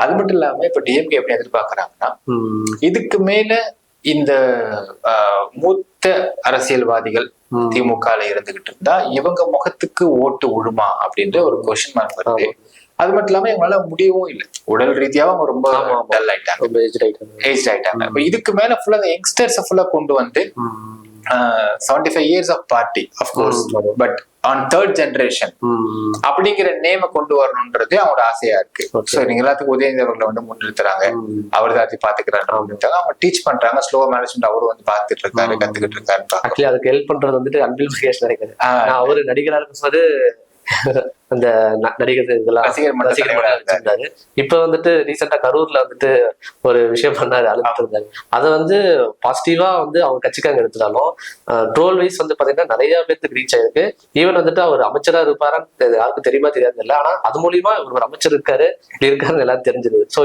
அது மட்டும் இல்லாம இப்ப டிஎம்கே எப்படி எதிர்பார்க்கறாங்கன்னா, இதுக்கு மேல இந்த மூத்த அரசியல்வாதிகள் திமுகல இருந்துகிட்டு இருந்தா இவங்க முகத்துக்கு ஓட்டு விழுமா அப்படின்ற ஒரு கொஸ்டின் மார்க் வருது. அது மட்டும் இல்லாம இவங்களால முடியவும் இல்லை, உடல் ரீதியாவும் அவங்க ரொம்ப டல் ஆயிட்டாங்க, ஏஜ் ஆயிட்டாங்க. இப்ப இதுக்கு மேல ஃபுல்லா அந்த யங்ஸ்டர்ஸ் ஃபுல்லா கொண்டு வந்து 75 years of party of course, but on third generation அப்படிங்கிற நேம கொண்டு வரணும்ன்றது அவங்களோட ஆசையா இருக்கு. சோ நீங்க எல்லாத்துக்கும் உதயநிதி அவர்களை வந்து முன்னிறுத்துறாங்க, அவர் தான் பாத்துக்கிறாரு, அவங்க டீச் பண்றாங்க, ஸ்லோ மேனேஜ்மெண்ட் அவரும் வந்து பாத்துட்டு இருக்காரு, கத்துக்கிட்டு இருக்காரு. ஆக்சுவலி அதுக்கு ஹெல்ப் பண்றது வந்துட்டு அன்பில் முருகேஷ் நினைக்கிறேன். அவரு நடிகரா இருக்கும்போது அந்த நடிகர் இதெல்லாம் ரசிகர் இருந்தாரு. இப்ப வந்துட்டு ரீசெண்டா கரூர்ல வந்துட்டு ஒரு விஷயம் பண்ணாரு, அழுத்திட்டு இருந்தாரு. அதை வந்து பாசிட்டிவா வந்து அவங்க கட்சிக்காங்க எடுத்துட்டாலும் ட்ரோல் வைஸ் வந்து பாத்தீங்கன்னா நிறைய பேருக்கு ரீச் ஆயிருக்கு. ஈவன் வந்துட்டு அவர் அமைச்சரா இருப்பாரான்னு யாருக்கும் தெரியுமா தெரியாது இல்லை, ஆனா அது மூலியமா இவர் ஒரு அமைச்சர் இருக்காரு, இப்படி இருக்காருன்னு எல்லாரும் தெரிஞ்சது. ஸோ